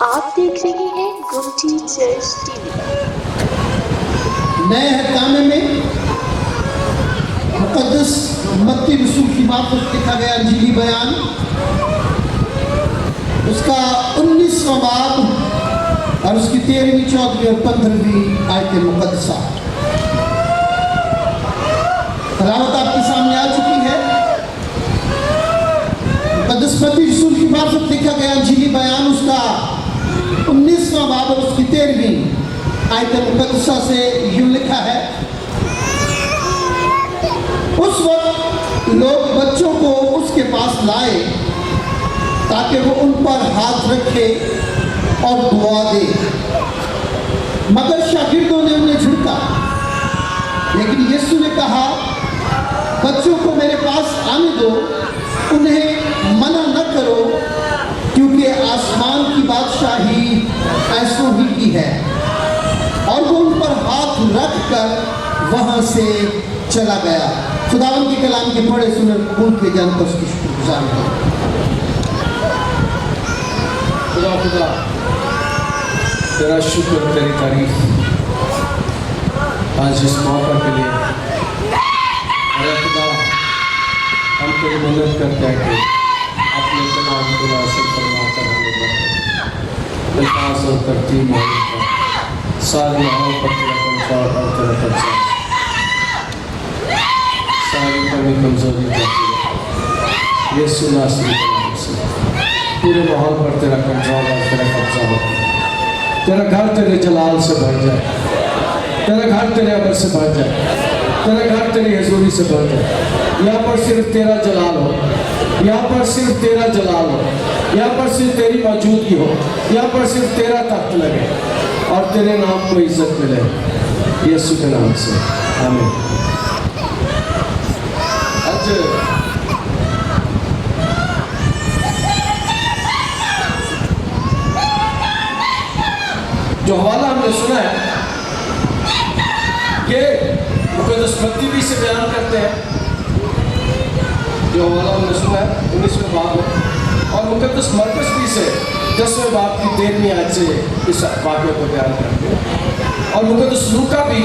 آپ دیکھ رہے ہیں گمٹی چرچ ٹی وی۔ نئے احکامے میں مقدس متی رسول کی معرفت لکھا گیا انجیلی بیان، اس کا 19واں باب اور اس کی 13ویں 14ویں اور 15ویں آیت مقدسہ تلاوت آپ کے سامنے آ چکی ہے۔ مقدس متی رسول کی معرفت لکھا گیا انجیلی بیان، اس کا 19واں باب اور اس کی 13ویں آیت مقدسہ سے یوں لکھا ہے: اس وقت لوگ بچوں کو اس کے پاس لائے تاکہ وہ ان پر ہاتھ رکھے اور دعا دے، مگر شاگردوں نے انہیں جھڑکا۔ لیکن یسوع نے کہا، بچوں کو میرے پاس آنے دو، انہیں منع نہ کرو، کیونکہ آسمان کی بادشاہی ایسوں ہی کی ہے۔ اور وہ ان پر ہاتھ رکھ کر وہاں سے چلا گیا۔ خداوند کے کلام کے پڑھے سنے قبول کے جان پر اس کی شکر گزار ہیں۔ خدا تیرا شکر، تیری تعریف آج اس موقع کے لیے۔ اے خدا، ہم تیری منت کرتے ہیں کہ اپنے کلام کو نازل فرما کر ہمیں بتا، الفاظ اور ترتیب میں ساری محبت تیرا کنٹرول اور تیرا قبضہ، ساری کمی کمزوری کرتی ہے یسوع ناصری کے نام سے۔ پورے ماحول پر تیرا کنٹرول اور تیرا قبضہ ہو، تیرا گھر تیرے جلال سے بھر جائے، تیرا گھر تیرے عمر سے بھر جائے، تیرا گھر تیری حضوری سے بھر جائے۔ یہاں پر صرف تیرا جلال ہو، یہاں پر صرف تیرا جلال ہو، یہاں پر صرف تیری موجودگی ہو، یہاں پر صرف تیرا تخت لگے اور تیرے نام کو عزت ملے، یسوع کے نام سے آمین۔ آج جو حوالہ ہم نے سنا ہے یہ مقدس متی بھی سے بیان کرتے ہیں۔ جو حوالہ ہم نے سنا ہے 19ویں باب میں، اور مقدس مرکز بھی سے 10ویں باب کی 13ویں آیت سے اس واقعے کو بیان کرتے ہیں، اور مقدس لوکا بھی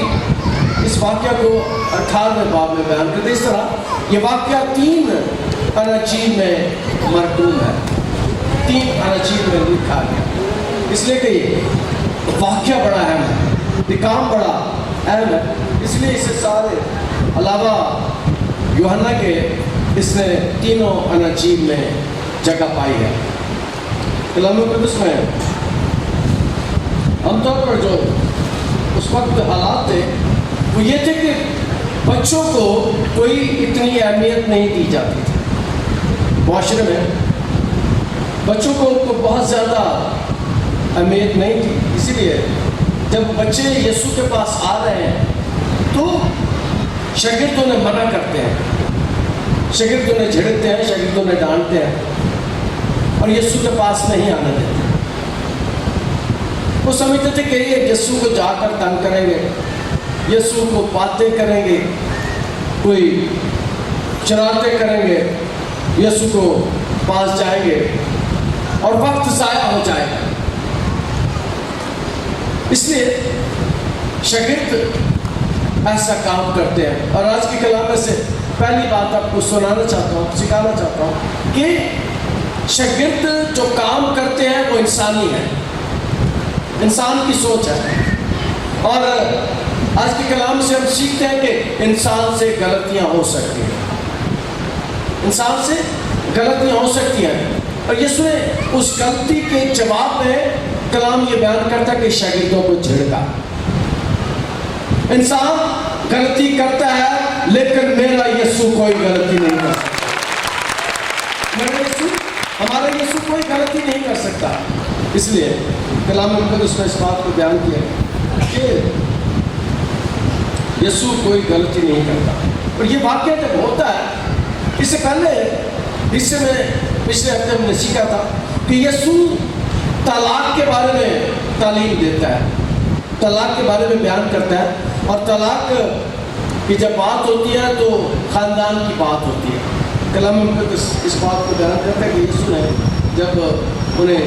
اس واقعہ کو 18ویں باب میں بیان کرتے ہیں۔ اس طرح یہ واقعہ 3 اناجیل میں مرقوم ہے، 3 اناجیل میں لکھا گیا، اس لیے کہ یہ واقعہ بڑا اہم ہے، یہ کام بڑا اہم ہے، اس لیے اسے سارے علاوہ یوحنا کے اس نے تینوں اناجیل میں جگہ پائی ہے۔ کلام مقدس میں عام طور پر جو اس وقت حالات تھے وہ یہ تھے کہ بچوں کو کوئی اتنی اہمیت نہیں دی جاتی تھی، معاشرے میں بچوں کو بہت زیادہ اہمیت نہیں تھی۔ اسی لیے جب بچے یسوع کے پاس آ رہے ہیں تو شاگردوں نے منع کرتے ہیں، شاگردوں نے جھڑکتے ہیں، شاگردوں نے ڈانٹتے ہیں اور یسوع کے پاس نہیں آنے دیتے۔ وہ سمجھتے تھے کہ یہ یسوع کو جا کر تنگ کریں گے، یسوع کو باتیں کریں گے، کوئی شرارتیں کریں گے، یسوع کو پاس جائیں گے اور وقت ضائع ہو جائے گا۔ اس لیے شاگرد ایسا کام کرتے ہیں۔ اور آج کے کلام میں سے پہلی بات آپ کو سنانا چاہتا ہوں، سکھانا چاہتا ہوں کہ شاگرد جو کام کرتے ہیں وہ انسانی ہے، انسان کی سوچ ہے۔ اور آج کے کلام سے ہم سیکھتے ہیں کہ انسان سے غلطیاں ہو سکتی ہیں، انسان سے غلطیاں ہو سکتی ہیں، اور یسوع نے اس غلطی کے جواب میں کلام یہ بیان کرتا ہے کہ شاگردوں کو جھڑکا۔ انسان غلطی کرتا ہے لیکن میرا یسوع کوئی غلطی نہیں کر سکتا، میرا یسوع، ہمارا یسوع کوئی غلطی نہیں کر سکتا۔ اس لیے کلام مقدس نے اس بات کو بیان کیا کہ یسوع کوئی غلطی نہیں کرتا۔ اور یہ واقعہ جب ہوتا ہے، اس سے پہلے حصے میں پچھلے ہفتے ہم نے سیکھا تھا کہ یسوع طلاق کے بارے میں تعلیم دیتا ہے، طلاق کے بارے میں بیان کرتا ہے، اور طلاق کی جب بات ہوتی ہے تو خاندان کی بات ہوتی ہے۔ کلام مقدس اس بات کو بیان کرتا ہے کہ یسوع نے جب انہیں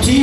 3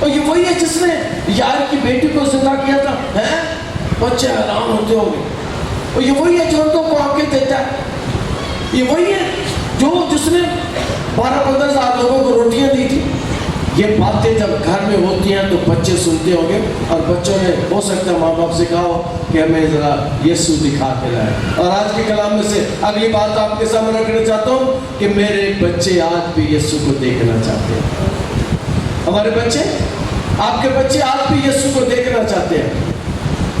اور یہ وہی ہے جس نے یار کی بیٹی کو زندہ کیا تھا، ہیں بچے حیران ہوتے ہوں گے. اور یہ وہی ہے جو عورتوں کو آنکھیں دیتا ہے. یہ وہی ہے جس نے 12-15,000 لوگوں کو روٹیاں دی تھی. یہ باتیں جب گھر میں ہوتی ہیں تو بچے سنتے ہوں گے، اور بچوں نے ہو سکتا ہے ماں باپ سے کہا ہو کہ ہمیں ذرا یسوع دکھا کے لائے. اور آج کے کلام میں سے اگلی بات آپ کے سامنے رکھنا چاہتا ہوں کہ میرے بچے آج بھی یسوع کو دیکھنا چاہتے ہیں. ہمارے بچے، آپ کے بچے آج بھی یسوع کو دیکھنا چاہتے ہیں.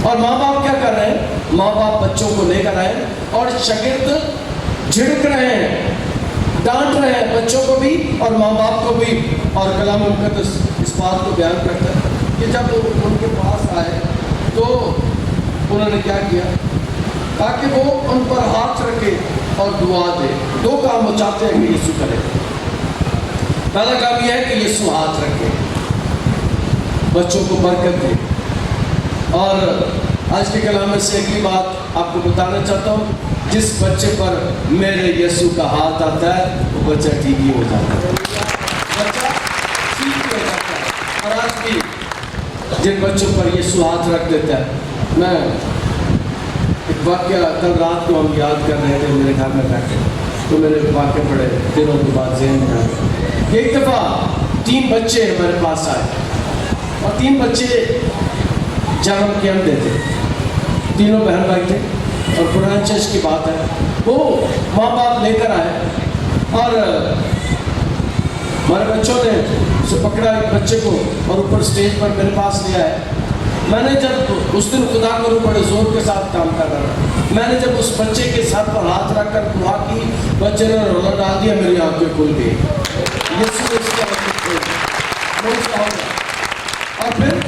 اور ماں باپ کیا کر رہے ہیں؟ ماں باپ بچوں کو لے کر آئے اور شاگرد جھڑک رہے ہیں، ڈانٹ رہے ہیں بچوں کو بھی اور ماں باپ کو بھی. اور کلام مقدس اس بات کو بیان کرتا ہے کہ جب ان کے پاس آئے تو انہوں نے کیا کیا؟ تاکہ وہ ان پر ہاتھ رکھے اور دعا دے. 2 کام وہ چاہتے ہیں کہ یسوع کرے. پہلا کام یہ ہے کہ یسوع ہاتھ رکھے، بچوں کو برکت دے. اور آج کے کلام میں سے اگلی بات آپ کو بتانا چاہتا ہوں، جس بچے پر میرے یسوع کا ہاتھ آتا ہے وہ بچہ ٹھیک ہی ہو جاتا ہے، بچہ ٹھیک ہی ہو جاتا ہے. اور آج بھی جن بچوں پر یسوع ہاتھ رکھ دیتا ہے، میں ایک واقعہ کل رات کو ہم یاد کر رہے تھے میرے گھر میں بیٹھے، تو میرے واقعہ پڑے دنوں کے بعد ذہن میں آئے. ایک دفعہ 3 بچے ہمارے پاس آئے، اور 3 بچے جنم کے اندھے تھے. تینوں بہن بھائی تھے، اور قرآن چرچ کی بات ہے. وہ ماں باپ لے کر آئے اور ہمارے بچوں نے اسے پکڑا ایک بچے کو اور اوپر اسٹیج پر میرے پاس لے آئے. میں نے جب اس دن خدا کرو بڑے زور کے ساتھ کام کر رہا تھا، میں نے جب اس بچے کے سر پر ہاتھ رکھ کر دعا کی، بچے نے رونا ڈال دیا، میری آنکھیں کھل گئی. اور پھر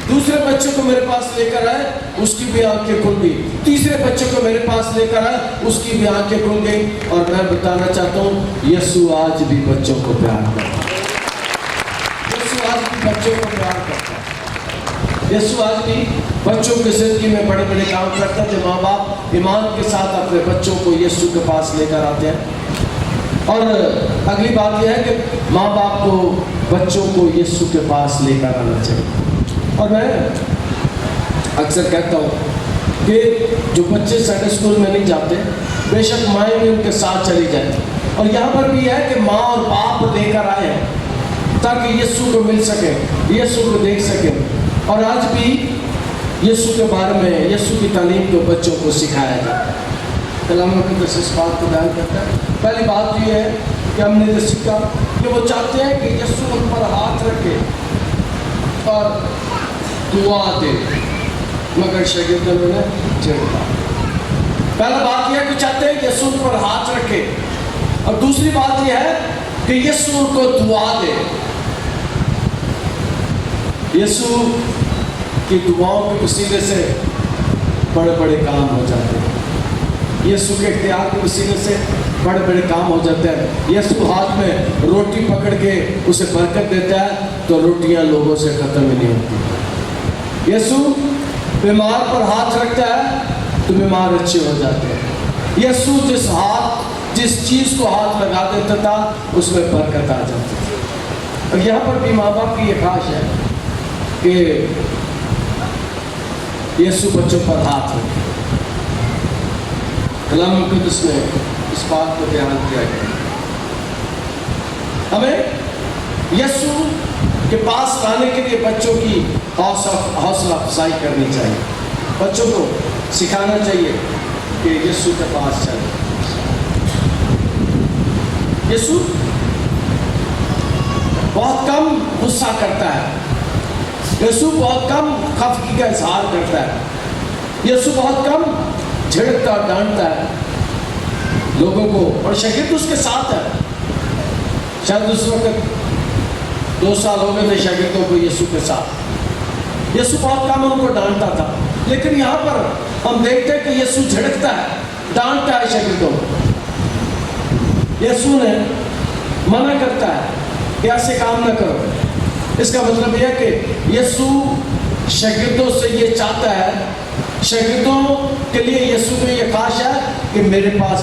دوسرے بچے کو میرے پاس لے کر آئے، اس کی بھی آنکھیں کھل گئی. تیسرے بچے کو میرے پاس لے کر آئے، اس کی بھی آنکھیں کھل گئی. اور میں بتانا چاہتا ہوں یسوع آج بھی بچوں کو پیار کرتا ہے. یسوع آج بھی بچوں کو پیار کرتا ہے. یسوع آج بھی بچوں کی زندگی میں بڑے بڑے کام کرتا ہے. جو ماں باپ ایمان کے ساتھ اپنے بچوں کو یسوع کے پاس لے کر آتے ہیں. اور اگلی بات یہ ہے کہ ماں باپ کو بچوں کو یسوع کے پاس لے کر آنا چاہیے. اور میں اکثر کہتا ہوں کہ جو بچے سنڈے اسکول میں نہیں جاتے، بے شک مائیں بھی ان کے ساتھ چلی جائیں. اور یہاں پر بھی ہے کہ ماں اور باپ لے کر آئے ہیں تاکہ یسوع کو مل سکے، یسوع کو دیکھ سکے. اور آج بھی یسوع کے بارے میں، یسوع کی تعلیم کو بچوں کو سکھایا جاتا ہے. کلام مقدس اس بات کو بیان کرتا ہے. پہلی بات یہ ہے کہ ہم نے جو سیکھا کہ وہ چاہتے ہیں کہ یسوع ان پر ہاتھ رکھے اور دعا دے، مگر شاگردوں نے جھڑکا. پہلا بات یہ ہے کہ چاہتے ہیں کہ یسوع ان پر ہاتھ رکھے، اور دوسری بات یہ ہے کہ یسوع ان کو دعا دے. یسوع کی دعاؤں کے وسیلے سے بڑے بڑے کام ہو جاتے ہیں. یسوع کے اختیار کے وسیلے سے بڑے بڑے کام ہو جاتے ہیں. یسوع ہاتھ میں روٹی پکڑ کے اسے برکت دیتا ہے تو روٹیاں لوگوں سے ختم ہی نہیں ہوتی. یسوع بیمار پر ہاتھ رکھتا ہے تو بیمار اچھے ہو جاتے ہیں. یسوع جس چیز کو ہاتھ لگا دیتا تھا اس میں برکت آ جاتی تھی. اور یہاں پر بھی ماں باپ کی یہ خواہش ہے کہ یسوع بچوں پر ہاتھ رکھے. کلام مقدس میں اس بات کو بیان کیا گیا. ہمیں یسوع کے پاس لانے کے لیے بچوں کی حوصلہ افزائی کرنی چاہیے. بچوں کو سکھانا چاہیے کہ یسوع کے پاس چلے. یسوع بہت کم غصہ کرتا ہے. یسوع بہت کم خفگی کا اظہار کرتا ہے. یسوع بہت کم جھڑکتا ڈانٹتا ہے لوگوں کو. اور شاگرد اس کے ساتھ ہے. شاید اس وقت 2 سال ہو گئے تھے شاگردوں کو یسوع کے ساتھ. یسوع بہت کم ان کو ڈانٹتا تھا، لیکن یہاں پر ہم دیکھتے ہیں کہ یسوع جھڑکتا ہے، ڈانٹتا ہے شاگردوں کو. یسوع نے منع کرتا ہے کہ ایسے کام نہ کرو. اس کا مطلب یہ ہے کہ یسوع شاگردوں سے یہ چاہتا ہے، شاگردوں کے لیے یسوع کو یہ خواہش ہے کہ میرے پاس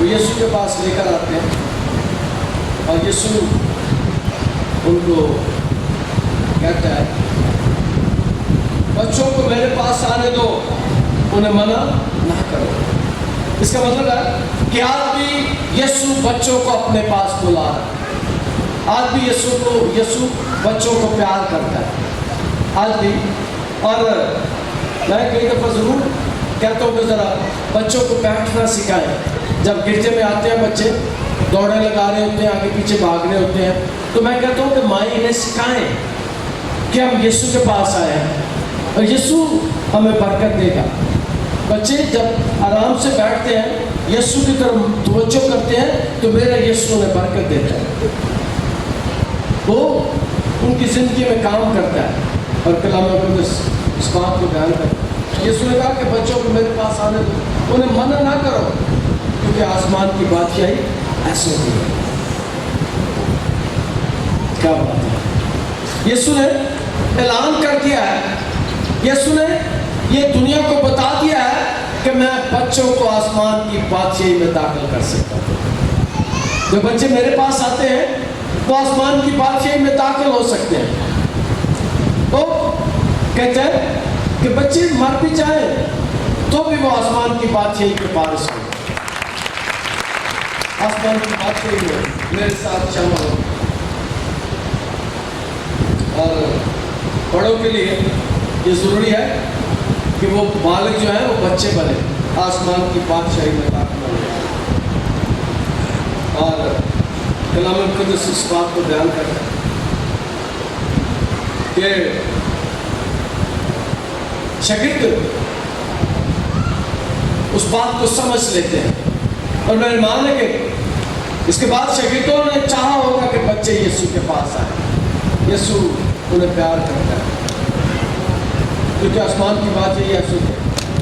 وہ یسوع کے پاس لے کر آتے ہیں اور یسوع ان کو کہتا ہے بچوں کو میرے پاس آنے دو، انہیں منع نہ کرو۔ اس کا مطلب ہے کہ آج بھی یسوع بچوں کو اپنے پاس بلا رہا ہے، آج بھی یسوع بچوں کو پیار کرتا ہے آج بھی۔ اور میں کئی دفعہ ضرور کہتا ہوں کہ ذرا بچوں کو بیٹھنا سکھائیں۔ جب گرجے میں آتے ہیں بچے دوڑے لگا رہے ہوتے ہیں، آگے پیچھے بھاگ رہے ہوتے ہیں، تو میں کہتا ہوں کہ مائیں انہیں سکھائیں کہ ہم یسوع کے پاس آئے ہیں اور یسوع ہمیں برکت دے گا۔ بچے جب آرام سے بیٹھتے ہیں، یسوع کی طرف توجہ کرتے ہیں، تو میرا یسوع انہیں برکت دیتا ہے، وہ ان کی زندگی میں کام کرتا ہے۔ اور کلام مقدس اس بات کو بیان کرتا ہے، یسوع نے کہا کہ بچوں کو میرے پاس آنے دو، انہیں منع نہ کرو، کیونکہ آسمان کی بادشاہی ایسے ہوتی ہے۔ کیا بات ہے! یسوع نے اعلان کر دیا ہے، یسوع نے یہ دنیا کو بتا دیا ہے کہ میں بچوں کو آسمان کی بادشاہی میں داخل کر سکتا ہوں۔ جو بچے میرے پاس آتے ہیں وہ آسمان کی بادشاہی میں داخل ہو سکتے ہیں۔ تو کہتے ہیں کہ بچے مر بھی جائیں تو بھی وہ آسمان کی بادشاہی کے پارس ہو، آسمان کی بادشاہی میں میرے ساتھ شامل ہو۔ اور بڑوں کے لیے یہ ضروری ہے کہ وہ بالغ جو ہیں وہ بچے بنے، آسمان کی بادشاہی میں داخل ہو۔ اور کلام مقدس اس بات کو بیان کرتا ہے کہ شاگرد اس بات کو سمجھ لیتے ہیں، اور میں مان ہے کہ اس کے بعد شاگردوں نے چاہا ہوگا کہ بچے یسوع کے پاس آئے۔ یسوع انہیں پیار کرتا ہے کیونکہ آسمان کی بات یہی یسوع ہے،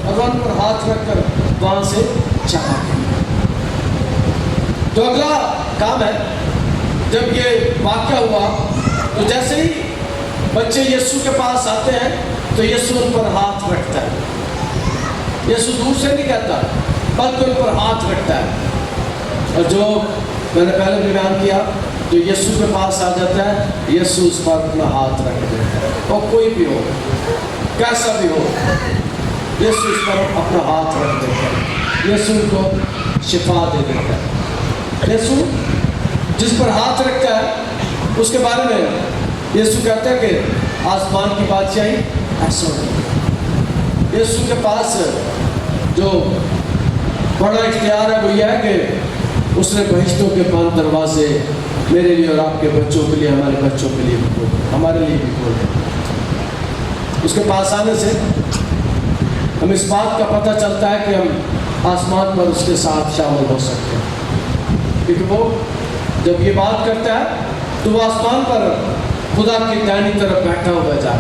اور ان پر ہاتھ رکھ کر وہاں سے چلا گیا۔ تو اگلا کام ہے، جب یہ واقعہ ہوا تو جیسے ہی بچے یسوع کے پاس آتے ہیں تو یسوع ان پر ہاتھ رکھتا ہے۔ یسوع دور سے نہیں کہتا بلکہ ان پر ہاتھ رکھتا ہے، اور جو میں نے پہلے بھی بیان کیا، جو یسوع کے پاس آ جاتا ہے یسوع اس پر اپنا ہاتھ رکھ دیتا ہے، اور کوئی بھی ہو کیسا بھی ہو یسوع اس پر اپنا ہاتھ رکھ دیتا ہے، یسوع کو شفا دے دیتا ہے۔ یسوع جس پر ہاتھ رکھتا ہے اس کے بارے میں یسوع کہتا ہے کہ آسمان کی بادشاہی ایسا ہوگی۔ یسوع کے پاس جو بڑا اختیار ہے وہ یہ ہے کہ اس نے بہشتوں کے بند دروازے میرے لیے اور آپ کے بچوں کے لیے، ہمارے بچوں کے لیے بھی کھول دیں، ہمارے لیے بھی کھول دیں۔ اس کے پاس آنے سے ہم اس بات کا پتہ چلتا ہے کہ ہم آسمان پر اس کے ساتھ شامل ہو سکتے ہیں، کیونکہ وہ جب یہ بات کرتا ہے تو وہ آسمان پر خدا کی دائنی طرف بیٹھا ہوا جاتا ہے،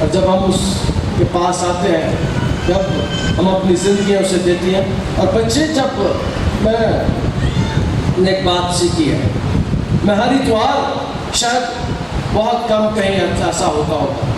اور جب ہم اس کے پاس آتے ہیں، جب ہم اپنی زندگیاں اسے دیتی ہیں۔ اور بچے، جب میں نے ایک بات سیکھی ہے، میں ہر اتوار شاید بہت کم کہیں ایسا ہوتا ہوگا،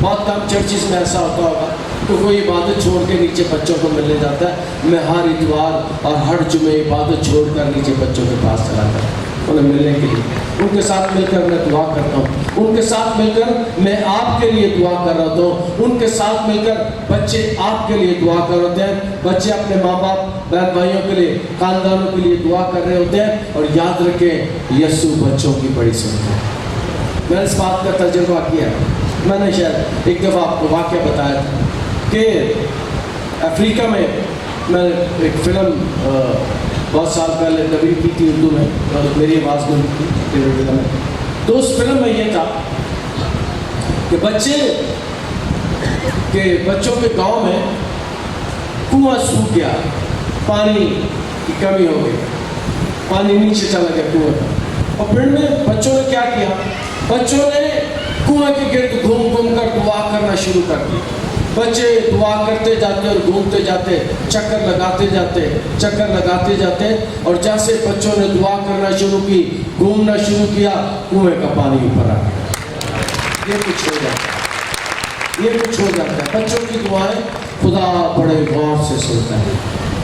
بہت کم چرچز میں ایسا ہوتا ہوگا تو کوئی عبادت چھوڑ کے نیچے بچوں کو ملنے جاتا ہے۔ میں ہر اتوار اور ہر جمعے عبادت چھوڑ کر نیچے بچوں کے پاس چلا جاتا ہوں انہیں ملنے کے لیے، ان کے ساتھ مل کر میں دعا کرتا ہوں، ان کے ساتھ مل کر میں آپ کے لیے دعا کر رہا ہوں، ان کے ساتھ مل کر بچے آپ کے لیے دعا کر رہے ہوتے ہیں، بچے اپنے ماں باپ بہن بھائیوں کے لیے، خاندانوں کے لیے دعا کر رہے ہوتے ہیں۔ اور یاد رکھیں یسوع بچوں کی بڑی سنت ہے۔ میں نے اس بات کا تجربہ کیا، میں نے شاید ایک دفعہ آپ کو واقعہ بتایا تھا کہ افریقہ میں نے ایک فلم بہت سال پہلے ڈبنگ کی تھی اردو میں، اور میری آواز میں تھی ٹیلیویژن میں۔ تو اس فلم میں یہ تھا کہ بچوں کے گاؤں میں کنواں سوکھ گیا، پانی کی کمی ہو گئی، پانی نیچے چلا گیا کنویں کا۔ اور پھر میں بچوں نے کیا کیا، بچوں نے کنویں کے گرد گھوم گھوم کر دعا کرنا شروع کر دی۔ بچے دعا کرتے جاتے اور گھومتے جاتے، چکر لگاتے جاتے، اور جیسے بچوں نے دعا کرنا شروع کی، گھومنا شروع کیا، کنویں کا پانی اوپر آ گیا۔ یہ کچھ ہو جاتا ہے، بچوں کی دعائیں خدا بڑے غور سے سنتا ہے۔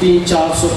300-400